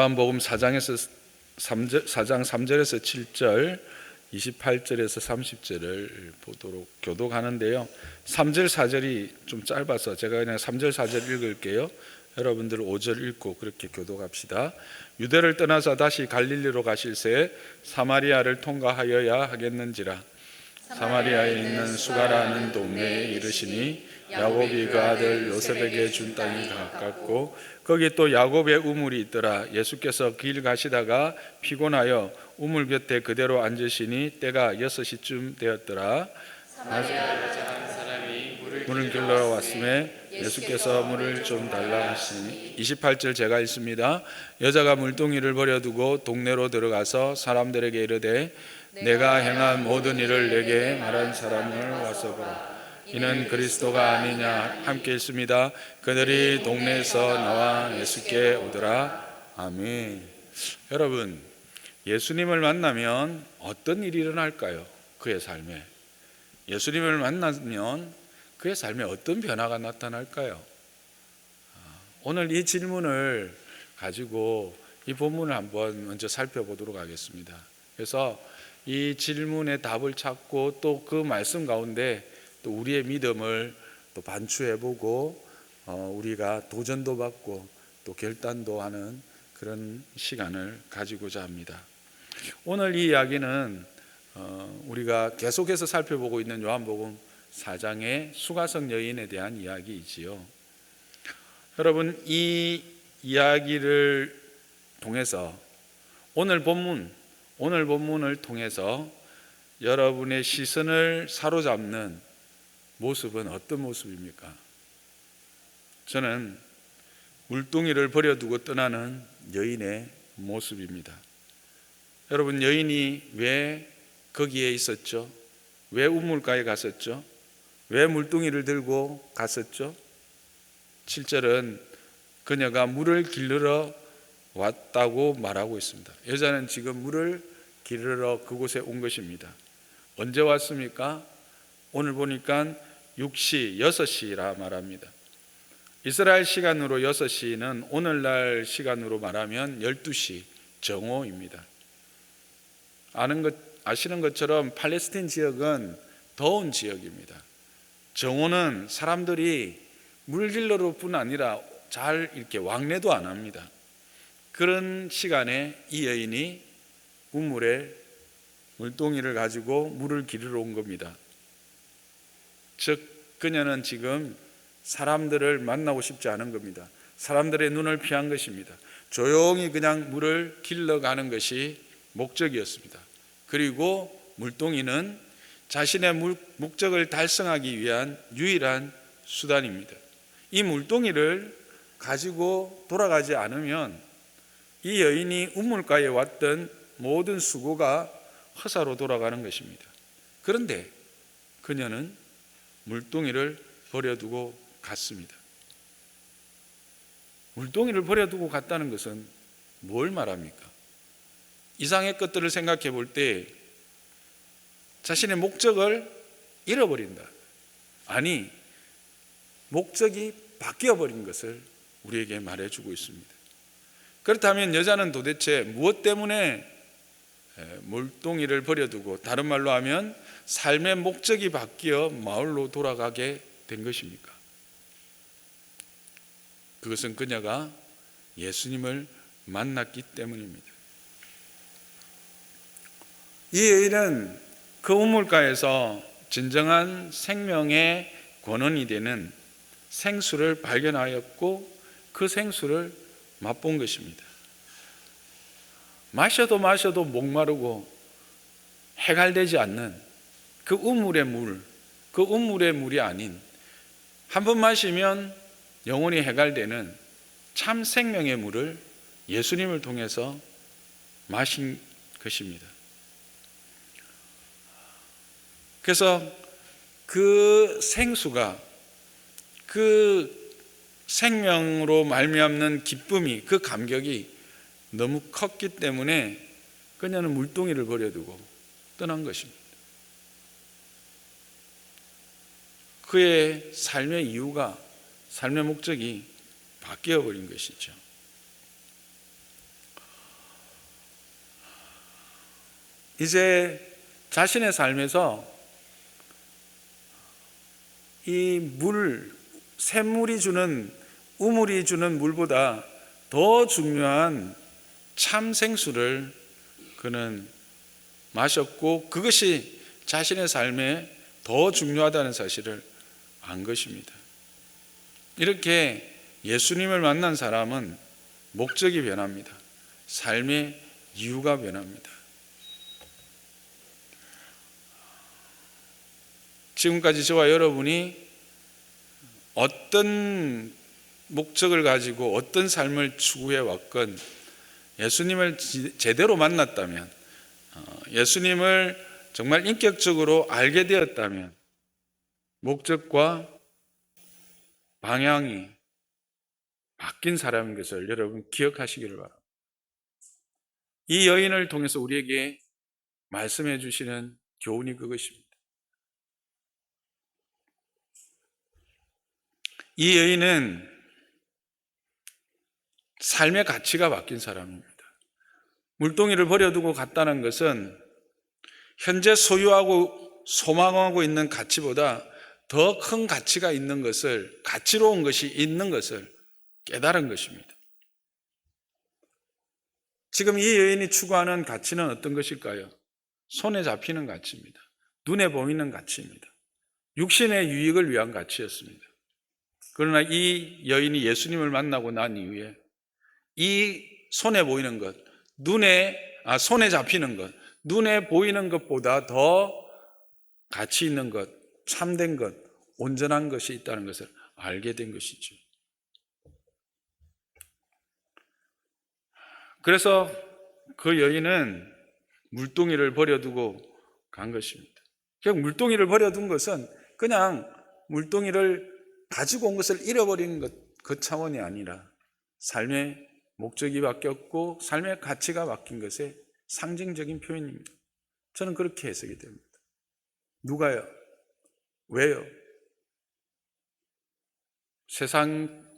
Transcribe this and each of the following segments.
요한복음 4장에서 4장 3절에서 7절, 28절에서 30절을 보도록 교독하는데요. 3절 4절이 좀 짧아서 제가 그냥 3절 4절 읽을게요. 여러분들 5절 읽고 그렇게 교독합시다. 유대를 떠나서 다시 갈릴리로 가실새 사마리아를 통과하여야 하겠는지라. 사마리아에 있는 수가라는 동네에 이르시니 야곱이 그 아들 요셉에게 준 땅이 가깝고 거기 또 야곱의 우물이 있더라. 예수께서 길 가시다가 피곤하여 우물 곁에 그대로 앉으시니 때가 6시쯤 되었더라. 사마리아 여자 한 사람이 물을 길러 왔음에 예수께서 물을 좀 달라 하시니 28절 제가 읽습니다. 여자가 물동이를 버려두고 동네로 들어가서 사람들에게 이르되 내가 행한 모든 일을 내게 말한 사람을 와서 보라. 이는 그리스도가 아니냐. 함께 읽습니다. 그들이 동네에서 나와 예수께 오더라. 아멘. 여러분, 예수님을 만나면 어떤 일이 일어날까요? 그의 삶에. 예수님을 만나면 그의 삶에 어떤 변화가 나타날까요? 오늘 이 질문을 가지고 이 본문을 한번 먼저 살펴보도록 하겠습니다. 그래서 이 질문의 답을 찾고 또 그 말씀 가운데 또 우리의 믿음을 또 반추해보고 우리가 도전도 받고 또 결단도 하는 그런 시간을 가지고자 합니다. 오늘 이 이야기는 우리가 계속해서 살펴보고 있는 요한복음 4장의 수가성 여인에 대한 이야기이지요. 여러분, 이 이야기를 통해서 오늘 본문을 통해서 여러분의 시선을 사로잡는 모습은 어떤 모습입니까? 저는 물동이를 버려두고 떠나는 여인의 모습입니다. 여러분, 여인이 왜 거기에 있었죠? 왜 우물가에 갔었죠? 왜 물동이를 들고 갔었죠? 7절은 그녀가 물을 기르러 왔다고 말하고 있습니다. 여자는 지금 물을 기르러 그곳에 온 것입니다. 언제 왔습니까? 오늘 보니까 6시 말합니다. 이스라엘 시간으로 6시는 오늘날 시간으로 말하면 12시 정오입니다. 아시는 것처럼 팔레스타인 지역은 더운 지역입니다. 정오는 사람들이 물질러로뿐 아니라 잘 이렇게 왕래도 안 합니다. 그런 시간에 이 여인이 우물에 물동이를 가지고 물을 기르러 온 겁니다. 즉 그녀는 지금 사람들을 만나고 싶지 않은 겁니다. 사람들의 눈을 피한 것입니다. 조용히 그냥 물을 길러가는 것이 목적이었습니다. 그리고 물동이는 자신의 목적을 달성하기 위한 유일한 수단입니다. 이 물동이를 가지고 돌아가지 않으면 이 여인이 우물가에 왔던 모든 수고가 허사로 돌아가는 것입니다. 그런데 그녀는 물동이를 버려두고 갔습니다. 물동이를 버려두고 갔다는 것은 뭘 말합니까? 이상의 것들을 생각해 볼 때 자신의 목적을 잃어버린다. 아니, 목적이 바뀌어버린 것을 우리에게 말해주고 있습니다. 그렇다면 여자는 도대체 무엇 때문에 물동이를 버려두고, 다른 말로 하면 삶의 목적이 바뀌어 마을로 돌아가게 된 것입니까? 그것은 그녀가 예수님을 만났기 때문입니다. 이 여인은 그 우물가에서 진정한 생명의 권원이 되는 생수를 발견하였고 그 생수를 맛본 것입니다. 마셔도 목마르고 해갈되지 않는 그 우물의 물이 아닌, 한 번 마시면 영원히 해갈되는 참 생명의 물을 예수님을 통해서 마신 것입니다. 그래서 그 생수가, 그 생명으로 말미암는 기쁨이, 그 감격이 너무 컸기 때문에 그녀는 물동이를 버려두고 떠난 것입니다. 그의 삶의 이유가, 삶의 목적이 바뀌어버린 것이죠. 이제 자신의 삶에서 샘물이 주는, 우물이 주는 물보다 더 중요한 참 생수를 그는 마셨고, 그것이 자신의 삶에 더 중요하다는 사실을 안 것입니다. 이렇게 예수님을 만난 사람은 목적이 변합니다. 삶의 이유가 변합니다. 지금까지 저와 여러분이 어떤 목적을 가지고 어떤 삶을 추구해 왔건, 예수님을 제대로 만났다면, 예수님을 정말 인격적으로 알게 되었다면 목적과 방향이 바뀐 사람인 것을 여러분 기억하시기를 바랍니다. 이 여인을 통해서 우리에게 말씀해 주시는 교훈이 그것입니다. 이 여인은 삶의 가치가 바뀐 사람입니다. 물동이를 버려두고 갔다는 것은 현재 소유하고 소망하고 있는 가치보다 더 큰 가치가 있는 것을, 가치로운 것이 있는 것을 깨달은 것입니다. 지금 이 여인이 추구하는 가치는 어떤 것일까요? 손에 잡히는 가치입니다. 눈에 보이는 가치입니다. 육신의 유익을 위한 가치였습니다. 그러나 이 여인이 예수님을 만나고 난 이후에 이 손에 보이는 것, 손에 잡히는 것, 눈에 보이는 것보다 더 가치 있는 것, 참된 것, 온전한 것이 있다는 것을 알게 된 것이죠. 그래서 그 여인은 물동이를 버려두고 간 것입니다. 결국 물동이를 버려둔 것은 그냥 물동이를 가지고 온 것을 잃어버리는 것, 그 차원이 아니라 삶의 목적이 바뀌었고 삶의 가치가 바뀐 것의 상징적인 표현입니다. 저는 그렇게 해석이 됩니다. 누가요? 왜요? 세상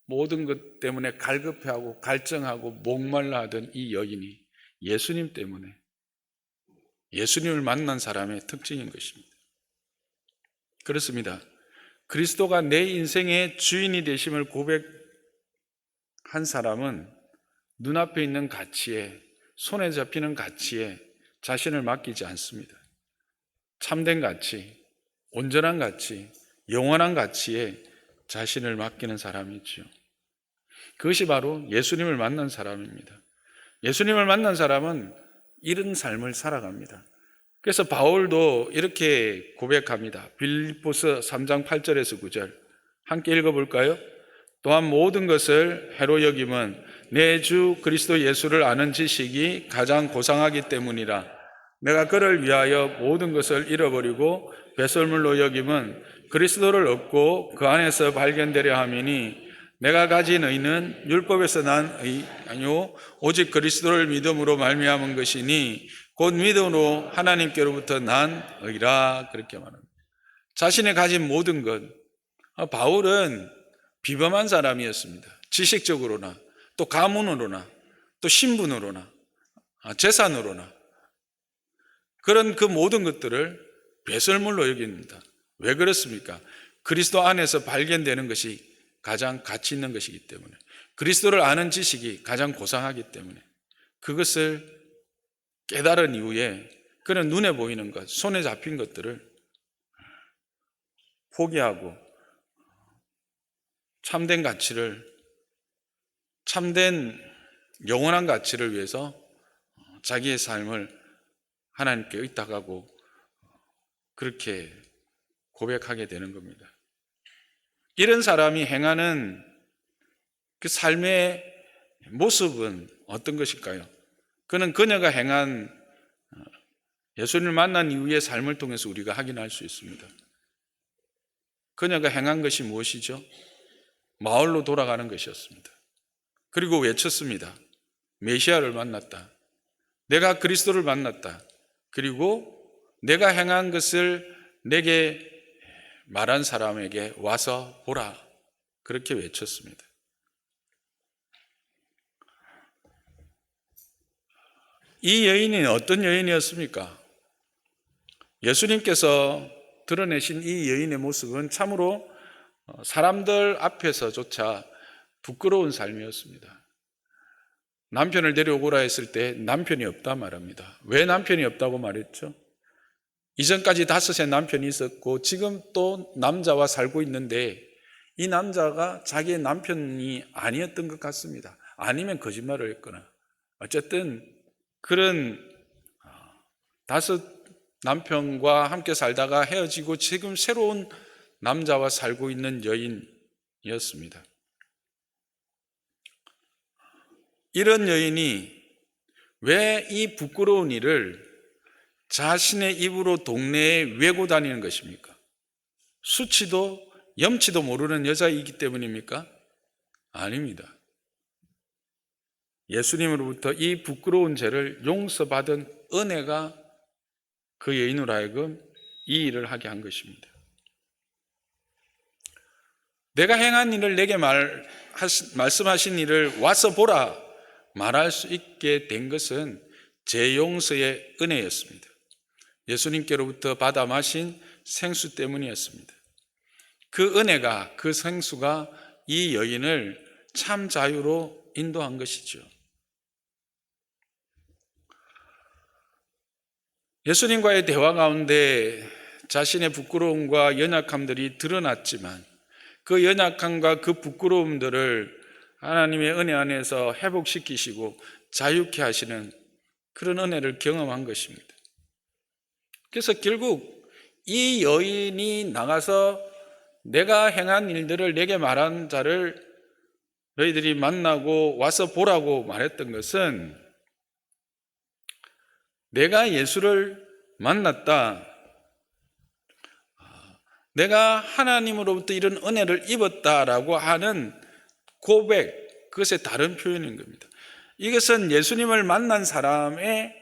모든 것 때문에 갈급해하고 갈증하고 목말라 하던 이 여인이 예수님 때문에, 예수님을 만난 사람의 특징인 것입니다. 그렇습니다. 그리스도가 내 인생의 주인이 되심을 고백한 사람은 눈앞에 있는 가치에, 손에 잡히는 가치에 자신을 맡기지 않습니다. 참된 가치, 온전한 가치, 영원한 가치에 자신을 맡기는 사람이지요. 그것이 바로 예수님을 만난 사람입니다. 예수님을 만난 사람은 이런 삶을 살아갑니다. 그래서 바울도 이렇게 고백합니다. 빌립보서 3장 8절에서 9절 함께 읽어볼까요? 또한 모든 것을 해로 여김은 내 주 그리스도 예수를 아는 지식이 가장 고상하기 때문이라. 내가 그를 위하여 모든 것을 잃어버리고 배설물로 여김은 그리스도를 얻고 그 안에서 발견되려 함이니 내가 가진 의는 율법에서 난 의 아니요 오직 그리스도를 믿음으로 말미암은 것이니 곧 믿음으로 하나님께로부터 난 의라. 그렇게 말합니다. 자신이 가진 모든 것, 바울은 비범한 사람이었습니다. 지식적으로나 또 가문으로나 또 신분으로나 재산으로나 그런 그 모든 것들을 배설물로 여깁니다. 왜 그렇습니까? 그리스도 안에서 발견되는 것이 가장 가치 있는 것이기 때문에, 그리스도를 아는 지식이 가장 고상하기 때문에 그것을 깨달은 이후에 그는 눈에 보이는 것, 손에 잡힌 것들을 포기하고 참된 가치를, 참된 영원한 가치를 위해서 자기의 삶을 하나님께 의탁하고 그렇게 고백하게 되는 겁니다. 이런 사람이 행하는 그 삶의 모습은 어떤 것일까요? 그는 그녀가 행한, 예수님을 만난 이후의 삶을 통해서 우리가 확인할 수 있습니다. 그녀가 행한 것이 무엇이죠? 마을로 돌아가는 것이었습니다. 그리고 외쳤습니다. 메시아를 만났다. 내가 그리스도를 만났다. 그리고 내가 행한 것을 내게 말한 사람에게 와서 보라. 그렇게 외쳤습니다. 이 여인이 어떤 여인이었습니까? 예수님께서 드러내신 이 여인의 모습은 참으로 사람들 앞에서조차 부끄러운 삶이었습니다. 남편을 데려오라 했을 때 남편이 없다 말합니다. 왜 남편이 없다고 말했죠? 이전까지 5의 남편이 있었고 지금 또 남자와 살고 있는데 이 남자가 자기의 남편이 아니었던 것 같습니다. 아니면 거짓말을 했거나 어쨌든 그런 5 남편과 함께 살다가 헤어지고 지금 새로운 남자와 살고 있는 여인이었습니다. 이런 여인이 왜 이 부끄러운 일을 자신의 입으로 동네에 외고 다니는 것입니까? 수치도 염치도 모르는 여자이기 때문입니까? 아닙니다. 예수님으로부터 이 부끄러운 죄를 용서받은 은혜가 그 여인으로 하여금 이 일을 하게 한 것입니다. 내가 행한 일을 내게 말씀하신 일을 와서 보라 말할 수 있게 된 것은 제 용서의 은혜였습니다. 예수님께로부터 받아 마신 생수 때문이었습니다. 그 은혜가, 그 생수가 이 여인을 참 자유로 인도한 것이죠. 예수님과의 대화 가운데 자신의 부끄러움과 연약함들이 드러났지만 그 연약함과 그 부끄러움들을 하나님의 은혜 안에서 회복시키시고 자유케 하시는 그런 은혜를 경험한 것입니다. 그래서 결국 이 여인이 나가서 내가 행한 일들을 내게 말한 자를 너희들이 만나고 와서 보라고 말했던 것은 내가 예수를 만났다, 내가 하나님으로부터 이런 은혜를 입었다라고 하는 고백, 그것의 다른 표현인 겁니다. 이것은 예수님을 만난 사람의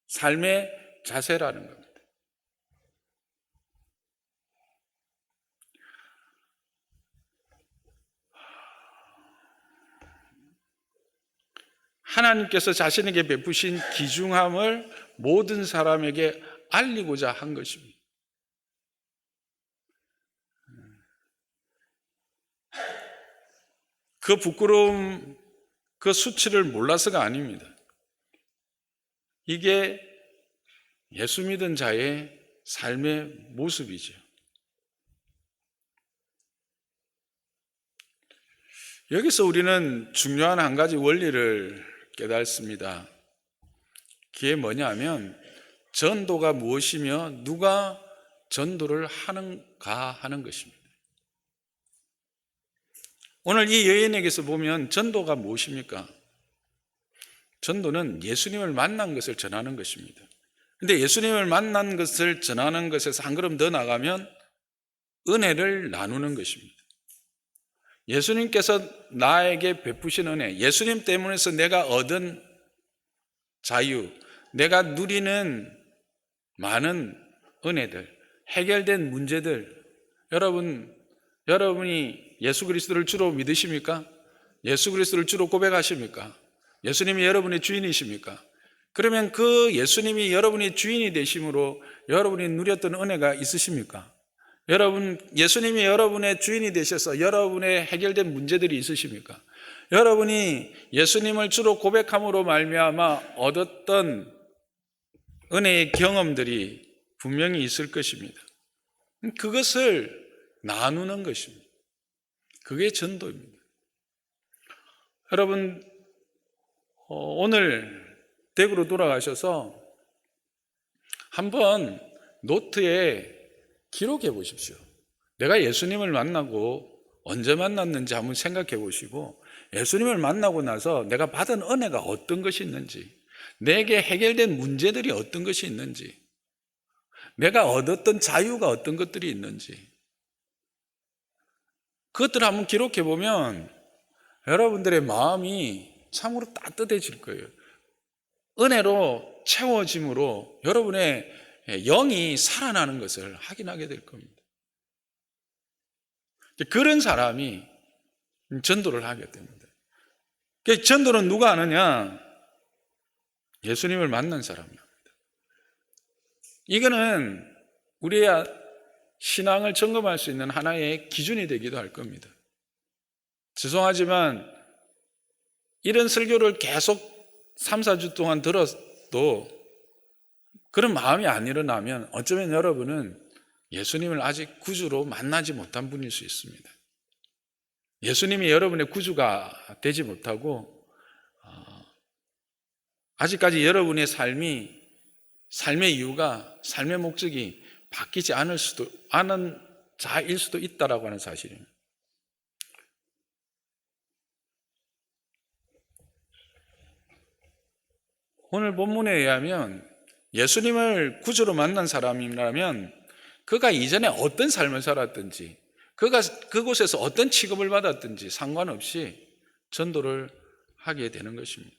삶의 자세라는 겁니다. 하나님께서 자신에게 베푸신 귀중함을 모든 사람에게 알리고자 한 것입니다. 그 부끄러움, 그 수치를 몰라서가 아닙니다. 이게 예수 믿은 자의 삶의 모습이죠. 여기서 우리는 중요한 한 가지 원리를 깨닫습니다. 그게 뭐냐면 전도가 무엇이며 누가 전도를 하는가 하는 것입니다. 오늘 이 여인에게서 보면 전도가 무엇입니까? 전도는 예수님을 만난 것을 전하는 것입니다. 그런데 예수님을 만난 것을 전하는 것에서 한 걸음 더 나가면 은혜를 나누는 것입니다. 예수님께서 나에게 베푸신 은혜, 예수님 때문에서 내가 얻은 자유, 내가 누리는 많은 은혜들, 해결된 문제들, 여러분이 예수 그리스도를 주로 믿으십니까? 예수 그리스도를 주로 고백하십니까? 예수님이 여러분의 주인이십니까? 그러면 그 예수님이 여러분의 주인이 되심으로 여러분이 누렸던 은혜가 있으십니까? 예수님이 여러분의 주인이 되셔서 여러분의 해결된 문제들이 있으십니까? 여러분이 예수님을 주로 고백함으로 말미암아 얻었던 은혜의 경험들이 분명히 있을 것입니다. 그것을 나누는 것입니다. 그게 전도입니다. 여러분, 오늘 대구로 돌아가셔서 한번 노트에 기록해 보십시오. 내가 예수님을 만나고 언제 만났는지 한번 생각해 보시고 예수님을 만나고 나서 내가 받은 은혜가 어떤 것이 있는지, 내게 해결된 문제들이 어떤 것이 있는지, 내가 얻었던 자유가 어떤 것들이 있는지 그것들을 한번 기록해 보면 여러분들의 마음이 참으로 따뜻해질 거예요. 은혜로 채워짐으로 여러분의 영이 살아나는 것을 확인하게 될 겁니다. 그런 사람이 전도를 하게 됩니다. 전도는 누가 하느냐? 예수님을 만난 사람입니다. 이거는 우리의 신앙을 점검할 수 있는 하나의 기준이 되기도 할 겁니다. 죄송하지만 이런 설교를 계속 3, 4주 동안 들어도 그런 마음이 안 일어나면 어쩌면 여러분은 예수님을 아직 구주로 만나지 못한 분일 수 있습니다. 예수님이 여러분의 구주가 되지 못하고 아직까지 여러분의 삶의 이유가, 삶의 목적이 바뀌지 않은 자일 수도 있다라고 하는 사실입니다. 오늘 본문에 의하면 예수님을 구주로 만난 사람이라면 그가 이전에 어떤 삶을 살았든지, 그가 그곳에서 어떤 취급을 받았든지 상관없이 전도를 하게 되는 것입니다.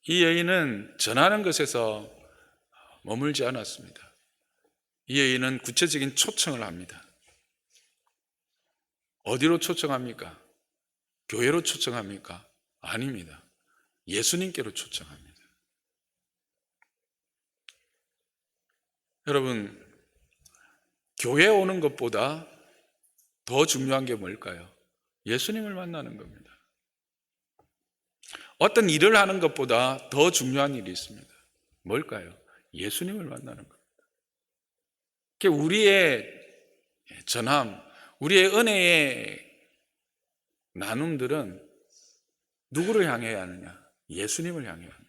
이 여인은 전하는 것에서 머물지 않았습니다. 이 여인은 구체적인 초청을 합니다. 어디로 초청합니까? 교회로 초청합니까? 아닙니다. 예수님께로 초청합니다. 여러분, 교회에 오는 것보다 더 중요한 게 뭘까요? 예수님을 만나는 겁니다. 어떤 일을 하는 것보다 더 중요한 일이 있습니다. 뭘까요? 예수님을 만나는 겁니다. 우리의 전함, 우리의 은혜의 나눔들은 누구를 향해야 하느냐? 예수님을 향해야 합니다.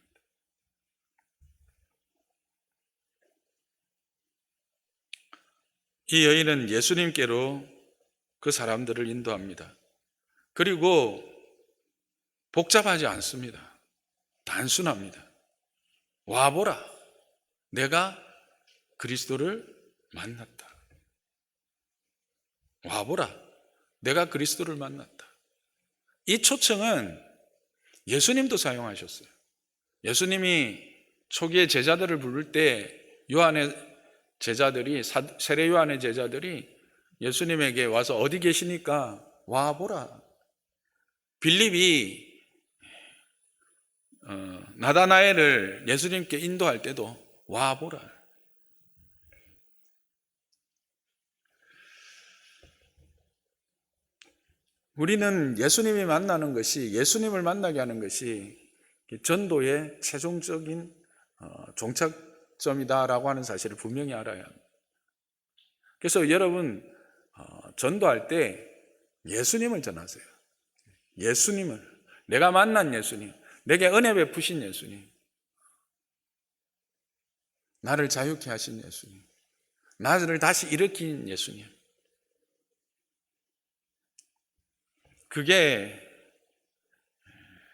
이 여인은 예수님께로 그 사람들을 인도합니다. 그리고 복잡하지 않습니다. 단순합니다. 와보라. 내가 그리스도를 만났다. 와보라. 내가 그리스도를 만났다. 이 초청은 예수님도 사용하셨어요. 예수님이 초기에 제자들을 부를 때 세례 요한의 제자들이 예수님에게 와서 어디 계시니까 와보라. 빌립이 나다나엘을 예수님께 인도할 때도 와보라. 우리는 예수님이 만나는 것이, 예수님을 만나게 하는 것이 전도의 최종적인 종착점이다라고 하는 사실을 분명히 알아야 합니다. 그래서 여러분, 전도할 때 예수님을 전하세요. 예수님을, 내가 만난 예수님, 내게 은혜 베푸신 예수님, 나를 자유케 하신 예수님, 나를 다시 일으킨 예수님. 그게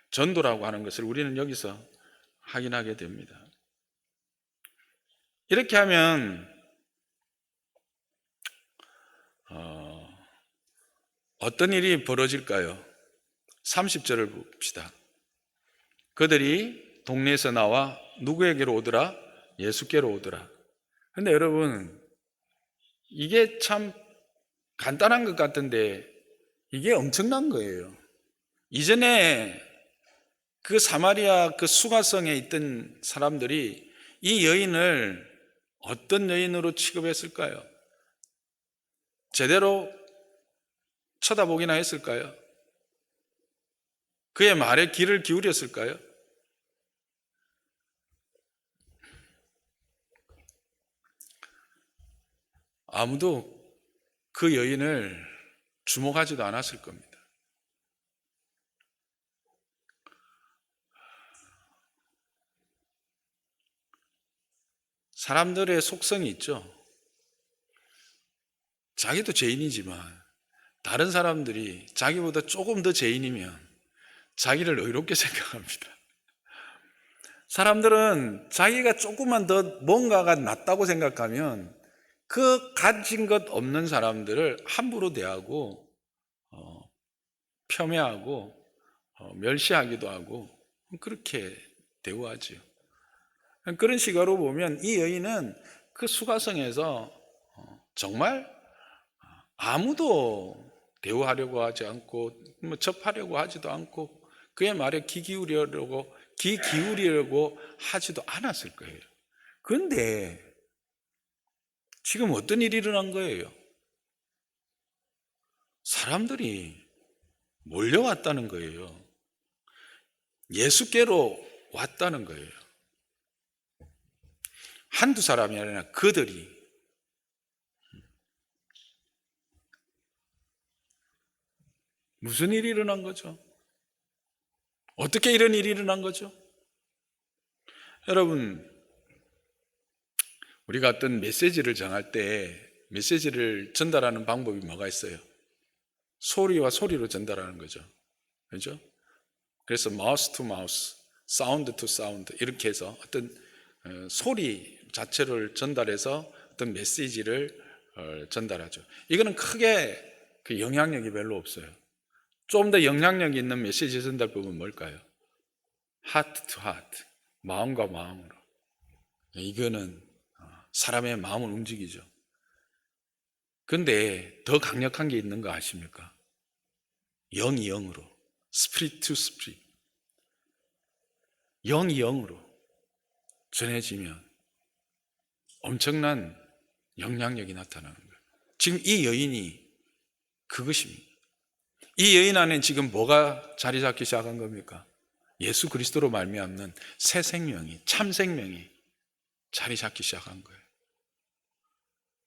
전도라고 하는 것을 우리는 여기서 확인하게 됩니다. 이렇게 하면 어떤 일이 벌어질까요? 30절을 봅시다. 그들이 동네에서 나와 누구에게로 오더라? 예수께로 오더라. 그런데 여러분, 이게 참 간단한 것 같은데 이게 엄청난 거예요. 이전에 그 사마리아 그 수가성에 있던 사람들이 이 여인을 어떤 여인으로 취급했을까요? 제대로 쳐다보기나 했을까요? 그의 말에 귀를 기울였을까요? 아무도 그 여인을 주목하지도 않았을 겁니다. 사람들의 속성이 있죠. 자기도 죄인이지만 다른 사람들이 자기보다 조금 더 죄인이면 자기를 의롭게 생각합니다. 사람들은 자기가 조금만 더 뭔가가 낫다고 생각하면 그 가진 것 없는 사람들을 함부로 대하고 폄훼하고 멸시하기도 하고 그렇게 대우하지요. 그런 시각으로 보면 이 여인은 그 수가성에서 정말 아무도 대우하려고 하지 않고 뭐 접하려고 하지도 않고 그의 말에 귀 기울이려고 하지도 않았을 거예요. 그런데 지금 어떤 일이 일어난 거예요? 사람들이 몰려왔다는 거예요. 예수께로 왔다는 거예요. 한두 사람이 아니라 그들이. 무슨 일이 일어난 거죠? 어떻게 이런 일이 일어난 거죠? 여러분, 우리가 어떤 메시지를 정할 때 메시지를 전달하는 방법이 뭐가 있어요? 소리와 소리로 전달하는 거죠. 그렇죠? 그래서 마우스 투 마우스, 사운드 투 사운드 이렇게 해서 어떤 소리 자체를 전달해서 어떤 메시지를 전달하죠. 이거는 크게 그 영향력이 별로 없어요. 좀 더 영향력 있는 메시지 전달법은 뭘까요? 하트 투 하트, 마음과 마음으로. 이거는 사람의 마음을 움직이죠. 그런데 더 강력한 게 있는 거 아십니까? 영이 영으로, 스피릿 투 스피릿. 영이 영으로 전해지면 엄청난 영향력이 나타나는 거예요. 지금 이 여인이 그것입니다. 이 여인 안에 지금 뭐가 자리 잡기 시작한 겁니까? 예수 그리스도로 말미암는 새 생명이, 참 생명이 자리 잡기 시작한 거예요.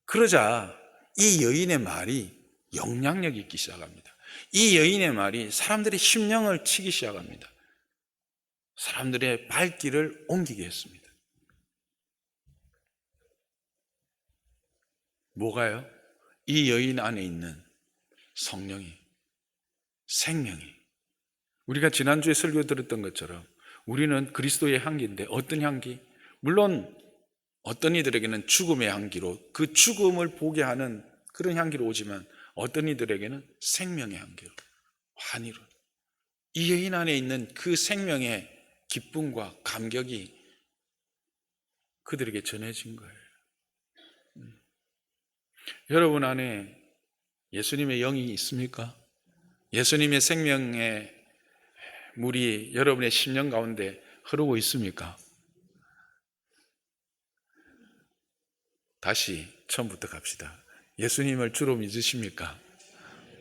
그러자 이 여인의 말이 영향력이 있기 시작합니다. 이 여인의 말이 사람들의 심령을 치기 시작합니다. 사람들의 발길을 옮기게 했습니다. 뭐가요? 이 여인 안에 있는 성령이, 생명이. 우리가 지난주에 설교 들었던 것처럼 우리는 그리스도의 향기인데 어떤 향기? 물론 어떤 이들에게는 죽음의 향기로 그 죽음을 보게 하는 그런 향기로 오지만 어떤 이들에게는 생명의 향기로, 환희로. 이 여인 안에 있는 그 생명의 기쁨과 감격이 그들에게 전해진 거예요. 여러분 안에 예수님의 영이 있습니까? 예수님의 생명의 물이 여러분의 심령 가운데 흐르고 있습니까? 다시 처음부터 갑시다. 예수님을 주로 믿으십니까?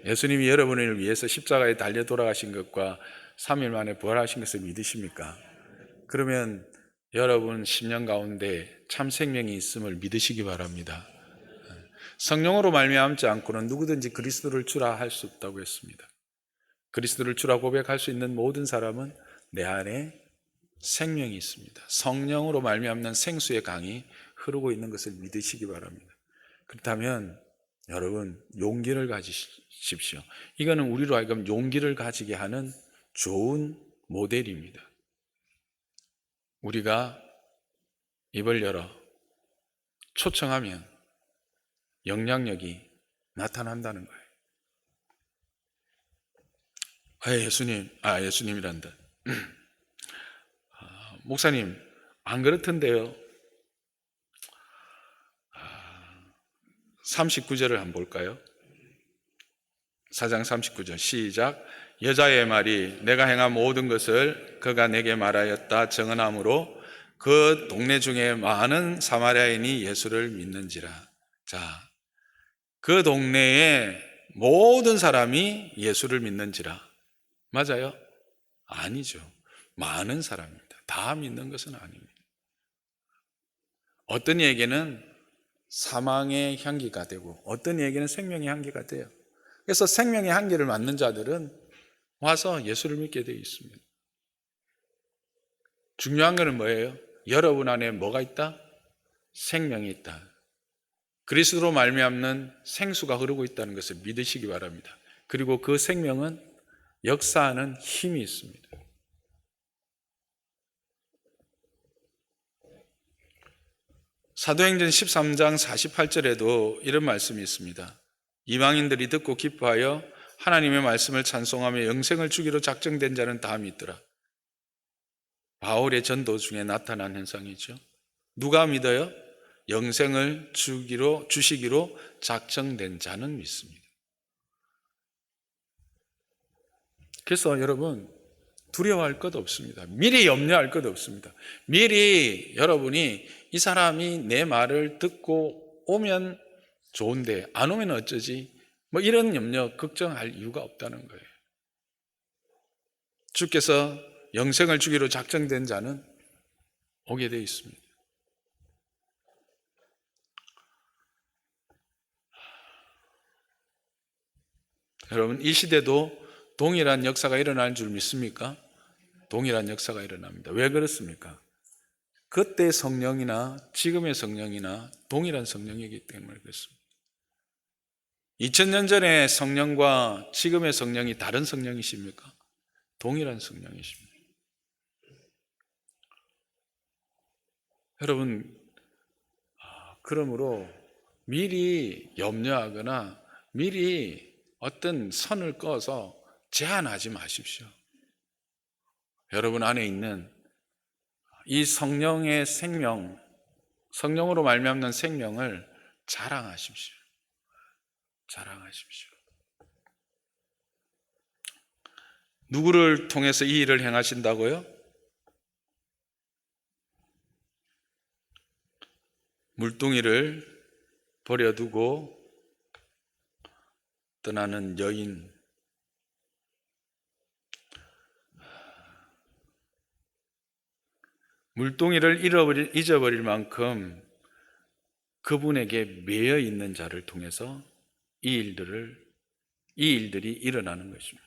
예수님이 여러분을 위해서 십자가에 달려 돌아가신 것과 3일 만에 부활하신 것을 믿으십니까? 그러면 여러분 심령 가운데 참 생명이 있음을 믿으시기 바랍니다. 성령으로 말미암지 않고는 누구든지 그리스도를 주라 할 수 없다고 했습니다. 그리스도를 주라 고백할 수 있는 모든 사람은 내 안에 생명이 있습니다. 성령으로 말미암는 생수의 강이 흐르고 있는 것을 믿으시기 바랍니다. 그렇다면 여러분 용기를 가지십시오. 이거는 우리로 하여금 용기를 가지게 하는 좋은 모델입니다. 우리가 입을 열어 초청하면 영향력이 나타난다는 거예요. 예수님이란다. 목사님, 안 그렇던데요. 39절을 한번 볼까요? 4장 39절 시작. 여자의 말이 내가 행한 모든 것을 그가 내게 말하였다 정언함으로 그 동네 중에 많은 사마리아인이 예수를 믿는지라. 자, 그 동네에 모든 사람이 예수를 믿는지라. 맞아요? 아니죠. 많은 사람입니다. 다 믿는 것은 아닙니다. 어떤 이에게는 사망의 향기가 되고 어떤 이에게는 생명의 향기가 돼요. 그래서 생명의 향기를 맡는 자들은 와서 예수를 믿게 되어 있습니다. 중요한 것은 뭐예요? 여러분 안에 뭐가 있다? 생명이 있다. 그리스도로 말미암는 생수가 흐르고 있다는 것을 믿으시기 바랍니다. 그리고 그 생명은 역사하는 힘이 있습니다. 사도행전 13장 48절에도 이런 말씀이 있습니다. 이방인들이 듣고 기뻐하여 하나님의 말씀을 찬송하며 영생을 주기로 작정된 자는 다 믿더라. 바울의 전도 중에 나타난 현상이죠. 누가 믿어요? 영생을 주시기로 작정된 자는 믿습니다. 그래서 여러분 두려워할 것 없습니다. 미리 염려할 것 없습니다. 미리 여러분이 이 사람이 내 말을 듣고 오면 좋은데 안 오면 어쩌지? 뭐 이런 염려, 걱정할 이유가 없다는 거예요. 주께서 영생을 주기로 작정된 자는 오게 되어 있습니다. 여러분, 이 시대도 동일한 역사가 일어날 줄 믿습니까? 동일한 역사가 일어납니다. 왜 그렇습니까? 그때 성령이나 지금의 성령이나 동일한 성령이기 때문에 그렇습니다. 2000년 전의 성령과 지금의 성령이 다른 성령이십니까? 동일한 성령이십니다. 여러분, 그러므로 미리 염려하거나 미리 어떤 선을 꺼서 제한하지 마십시오. 여러분 안에 있는 이 성령의 생명, 성령으로 말미암는 생명을 자랑하십시오. 자랑하십시오. 누구를 통해서 이 일을 행하신다고요? 물동이를 버려두고 떠나는 여인, 물동이를 잊어버릴 만큼 그분에게 매여 있는 자를 통해서 이 일들이 일어나는 것입니다.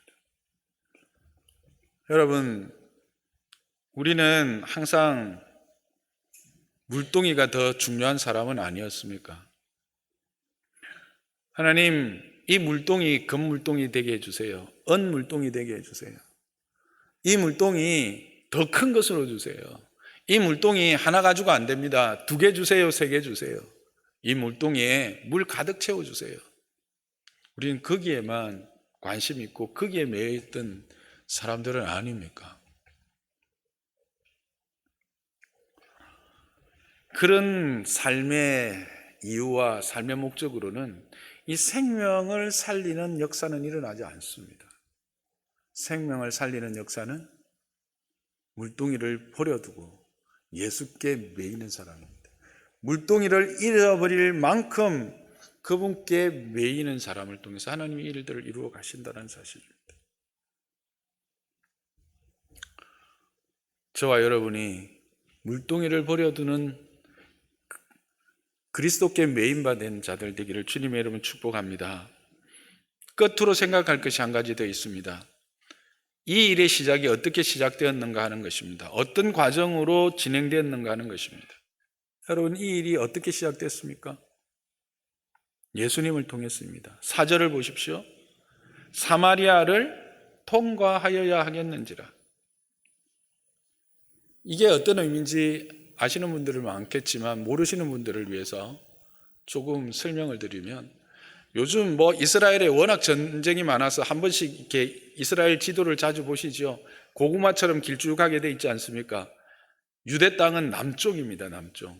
여러분, 우리는 항상 물동이가 더 중요한 사람은 아니었습니까? 하나님, 이 물동이 금물동이 되게 해주세요. 은물동이 되게 해주세요. 이 물동이 더 큰 것으로 주세요. 이 물동이 하나 가지고 안 됩니다. 2개 주세요. 3개 주세요. 이 물동이에 물 가득 채워주세요. 우리는 거기에만 관심 있고 거기에 매여 있던 사람들은 아닙니까? 그런 삶의 이유와 삶의 목적으로는 이 생명을 살리는 역사는 일어나지 않습니다. 생명을 살리는 역사는 물동이를 버려두고 예수께 매이는 사람입니다. 물동이를 잃어버릴 만큼 그분께 매이는 사람을 통해서 하나님이 일들을 이루어 가신다는 사실입니다. 저와 여러분이 물동이를 버려두는 그리스도께 매인받은 자들 되기를 주님의 이름으로 축복합니다. 끝으로 생각할 것이 한 가지 더 있습니다. 이 일의 시작이 어떻게 시작되었는가 하는 것입니다. 어떤 과정으로 진행되었는가 하는 것입니다. 여러분, 이 일이 어떻게 시작됐습니까? 예수님을 통했습니다. 4절을 보십시오. 사마리아를 통과하여야 하겠는지라. 이게 어떤 의미인지 아시는 분들은 많겠지만 모르시는 분들을 위해서 조금 설명을 드리면, 요즘 이스라엘에 워낙 전쟁이 많아서 한 번씩 이렇게 이스라엘 지도를 자주 보시죠. 고구마처럼 길쭉하게 돼 있지 않습니까? 유대 땅은 남쪽입니다. 남쪽.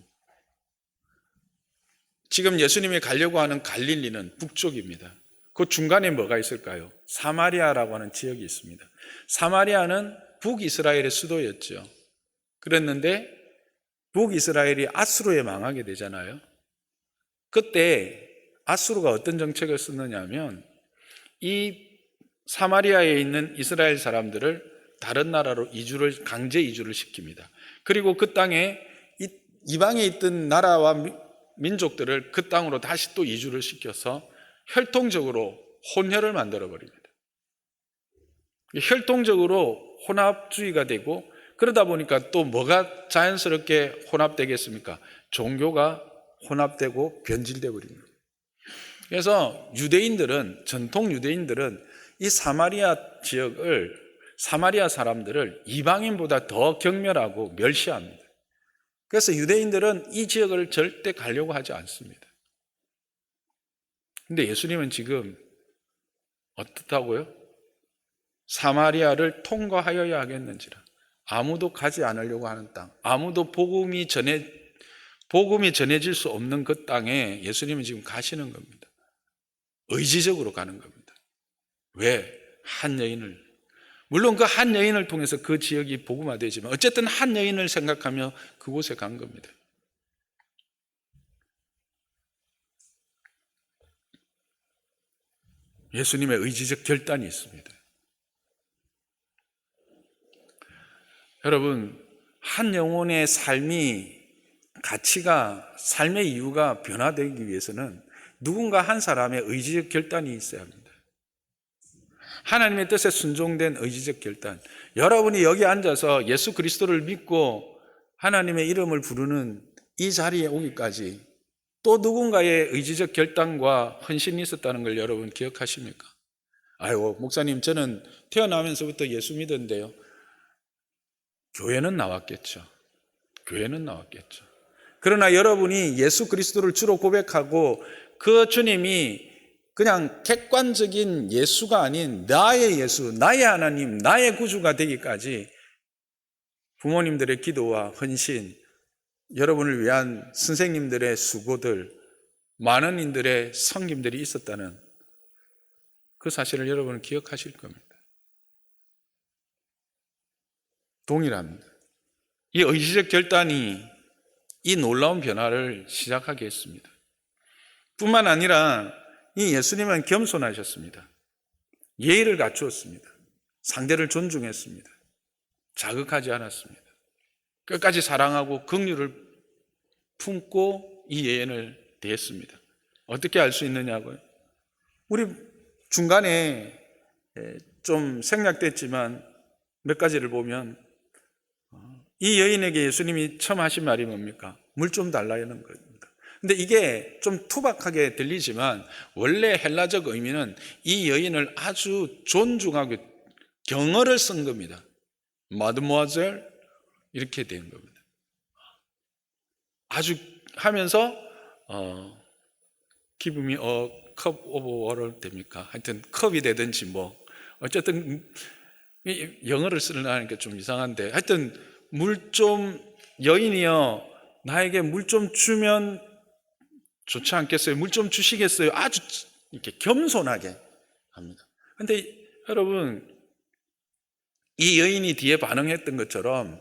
지금 예수님이 가려고 하는 갈릴리는 북쪽입니다. 그 중간에 뭐가 있을까요? 사마리아라고 하는 지역이 있습니다. 사마리아는 북이스라엘의 수도였죠. 그랬는데 북이스라엘이 아수르에 망하게 되잖아요. 그때 아수르가 어떤 정책을 썼느냐면 이 사마리아에 있는 이스라엘 사람들을 다른 나라로 강제 이주를 시킵니다. 그리고 그 땅에 이방에 있던 나라와 민족들을 그 땅으로 다시 또 이주를 시켜서 혈통적으로 혼혈을 만들어 버립니다. 혈통적으로 혼합주의가 되고, 그러다 보니까 또 뭐가 자연스럽게 혼합되겠습니까? 종교가 혼합되고 변질되어 버립니다. 그래서 전통 유대인들은 이 사마리아 지역을, 사마리아 사람들을 이방인보다 더 경멸하고 멸시합니다. 그래서 유대인들은 이 지역을 절대 가려고 하지 않습니다. 근데 예수님은 지금 어떻다고요? 사마리아를 통과하여야 하겠는지라. 아무도 가지 않으려고 하는 땅, 아무도 복음이 전해질 수 없는 그 땅에 예수님은 지금 가시는 겁니다. 의지적으로 가는 겁니다. 왜? 한 여인을, 물론 그 한 여인을 통해서 그 지역이 복음화되지만 어쨌든 한 여인을 생각하며 그곳에 간 겁니다. 예수님의 의지적 결단이 있습니다. 여러분, 한 영혼의 가치가, 삶의 이유가 변화되기 위해서는 누군가 한 사람의 의지적 결단이 있어야 합니다. 하나님의 뜻에 순종된 의지적 결단. 여러분이 여기 앉아서 예수 그리스도를 믿고 하나님의 이름을 부르는 이 자리에 오기까지 또 누군가의 의지적 결단과 헌신이 있었다는 걸 여러분 기억하십니까? 아이고, 목사님, 저는 태어나면서부터 예수 믿었는데요. 교회는 나왔겠죠. 교회는 나왔겠죠. 그러나 여러분이 예수 그리스도를 주로 고백하고 그 주님이 그냥 객관적인 예수가 아닌 나의 예수, 나의 하나님, 나의 구주가 되기까지 부모님들의 기도와 헌신, 여러분을 위한 선생님들의 수고들, 많은 인들의 섬김들이 있었다는 그 사실을 여러분은 기억하실 겁니다. 동일합니다. 이 의지적 결단이 이 놀라운 변화를 시작하게 했습니다. 뿐만 아니라 이 예수님은 겸손하셨습니다. 예의를 갖추었습니다. 상대를 존중했습니다. 자극하지 않았습니다. 끝까지 사랑하고 긍휼을 품고 이 여인을 대했습니다. 어떻게 알 수 있느냐고요? 우리 중간에 좀 생략됐지만 몇 가지를 보면 이 여인에게 예수님이 처음 하신 말이 뭡니까? 물 좀 달라는 겁니다. 근데 이게 좀 투박하게 들리지만 원래 헬라적 의미는 이 여인을 아주 존중하고 경어를 쓴 겁니다. 마드모아젤 이렇게 된 겁니다. 아주 하면서 give me a cup of water 됩니까? 하여튼 컵이 되든지 뭐 어쨌든 영어를 쓰려니까 좀 이상한데 하여튼 물 좀 여인이여 나에게 물 좀 주면 좋지 않겠어요? 물 좀 주시겠어요? 아주 이렇게 겸손하게 합니다. 근데 여러분 이 여인이 뒤에 반응했던 것처럼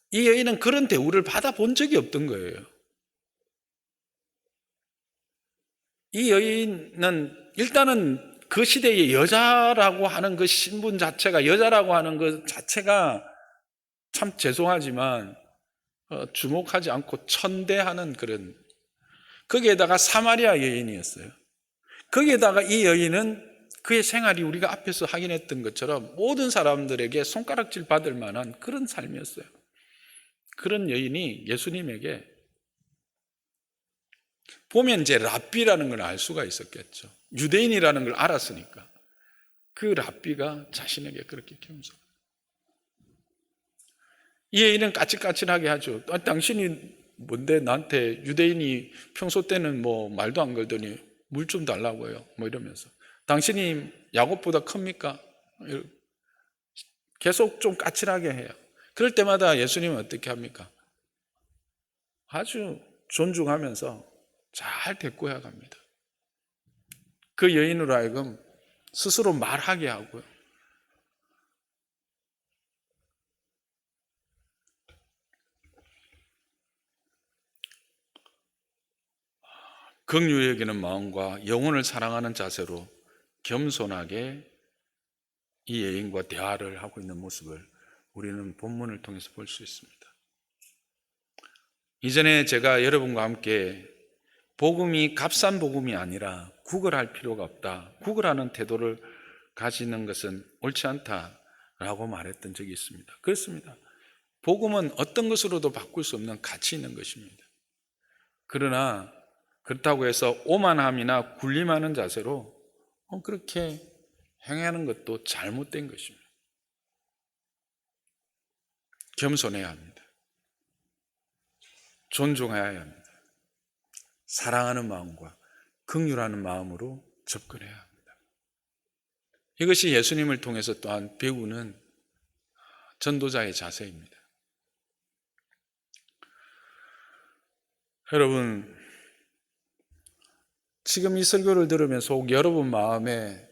이 여인은 그런 대우를 받아본 적이 없던 거예요. 이 여인은 일단은 그 시대의 여자라고 하는 그 신분 자체가 여자라고 하는 그 자체가 참 죄송하지만 주목하지 않고 천대하는 그런 거기에다가 사마리아 여인이었어요. 거기에다가 이 여인은 그의 생활이 우리가 앞에서 확인했던 것처럼 모든 사람들에게 손가락질 받을 만한 그런 삶이었어요. 그런 여인이 예수님에게 보면 이제 랍비라는 걸 알 수가 있었겠죠. 유대인이라는 걸 알았으니까 그 랍비가 자신에게 그렇게 겸손. 이 여인은 까칠까칠하게 하죠. 당신이 뭔데 나한테 유대인이 평소 때는 뭐 말도 안 걸더니 물 좀 달라고요. 뭐 이러면서 당신이 야곱보다 큽니까? 계속 좀 까칠하게 해요. 그럴 때마다 예수님은 어떻게 합니까? 아주 존중하면서 잘 대꾸해 갑니다. 그 여인으로 하여금 스스로 말하게 하고요. 긍휼히 여기는 마음과 영혼을 사랑하는 자세로 겸손하게 이 여인과 대화를 하고 있는 모습을 우리는 본문을 통해서 볼 수 있습니다. 이전에 제가 여러분과 함께 복음이 값싼 복음이 아니라 구걸할 필요가 없다. 구걸하는 태도를 가지는 것은 옳지 않다라고 말했던 적이 있습니다. 그렇습니다. 복음은 어떤 것으로도 바꿀 수 없는 가치 있는 것입니다. 그러나 그렇다고 해서 오만함이나 군림하는 자세로 그렇게 행하는 것도 잘못된 것입니다. 겸손해야 합니다. 존중해야 합니다. 사랑하는 마음과 긍휼하는 마음으로 접근해야 합니다. 이것이 예수님을 통해서 또한 배우는 전도자의 자세입니다. 여러분, 지금 이 설교를 들으면서 여러분 마음에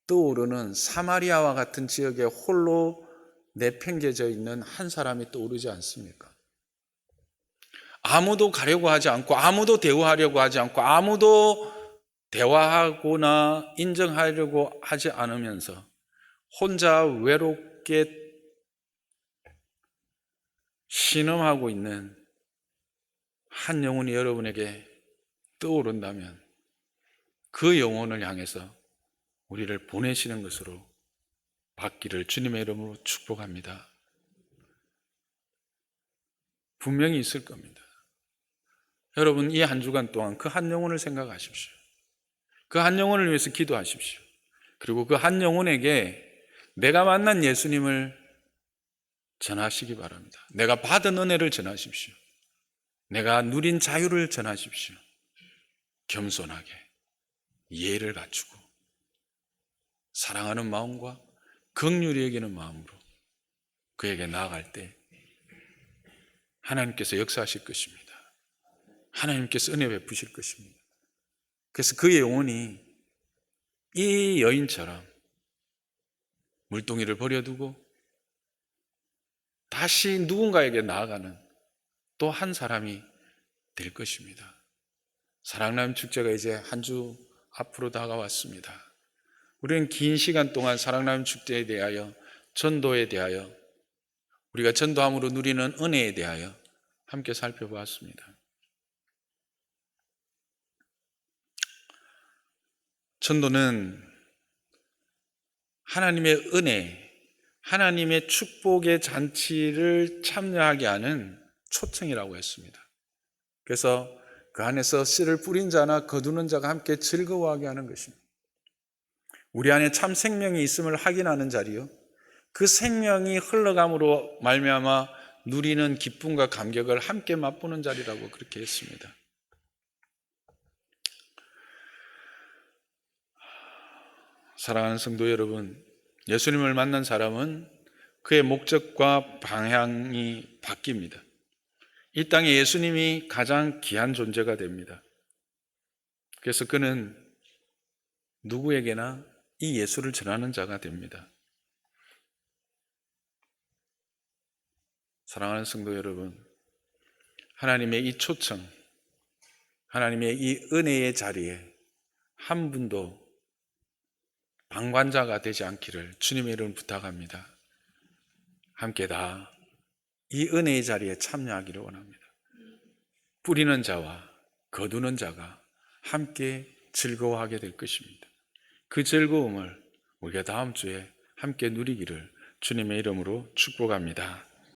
떠오르는 사마리아와 같은 지역에 홀로 내팽개져 있는 한 사람이 떠오르지 않습니까? 아무도 가려고 하지 않고, 아무도 대우하려고 하지 않고, 아무도 대화하거나 인정하려고 하지 않으면서 혼자 외롭게 신음하고 있는 한 영혼이 여러분에게 떠오른다면 그 영혼을 향해서 우리를 보내시는 것으로 받기를 주님의 이름으로 축복합니다. 분명히 있을 겁니다. 여러분, 이 한 주간 동안 그 한 영혼을 생각하십시오. 그 한 영혼을 위해서 기도하십시오. 그리고 그 한 영혼에게 내가 만난 예수님을 전하시기 바랍니다. 내가 받은 은혜를 전하십시오. 내가 누린 자유를 전하십시오. 겸손하게 예의를 갖추고 사랑하는 마음과 긍휼히 여기는 마음으로 그에게 나아갈 때 하나님께서 역사하실 것입니다. 하나님께서 은혜 베푸실 것입니다. 그래서 그의 영혼이 이 여인처럼 물동이를 버려두고 다시 누군가에게 나아가는 또 한 사람이 될 것입니다. 사랑나눔 축제가 이제 한 주 앞으로 다가왔습니다. 우리는 긴 시간 동안 사랑나눔 축제에 대하여, 전도에 대하여, 우리가 전도함으로 누리는 은혜에 대하여 함께 살펴보았습니다. 전도는 하나님의 은혜, 하나님의 축복의 잔치를 참여하게 하는 초청이라고 했습니다. 그래서 그 안에서 씨를 뿌린 자나 거두는 자가 함께 즐거워하게 하는 것입니다. 우리 안에 참 생명이 있음을 확인하는 자리요, 그 생명이 흘러감으로 말미암아 누리는 기쁨과 감격을 함께 맛보는 자리라고 그렇게 했습니다. 사랑하는 성도 여러분, 예수님을 만난 사람은 그의 목적과 방향이 바뀝니다. 이 땅에 예수님이 가장 귀한 존재가 됩니다. 그래서 그는 누구에게나 이 예수를 전하는 자가 됩니다. 사랑하는 성도 여러분, 하나님의 이 초청, 하나님의 이 은혜의 자리에 한 분도 방관자가 되지 않기를 주님의 이름으로 부탁합니다. 함께 다 이 은혜의 자리에 참여하기를 원합니다. 뿌리는 자와 거두는 자가 함께 즐거워하게 될 것입니다. 그 즐거움을 우리가 다음 주에 함께 누리기를 주님의 이름으로 축복합니다.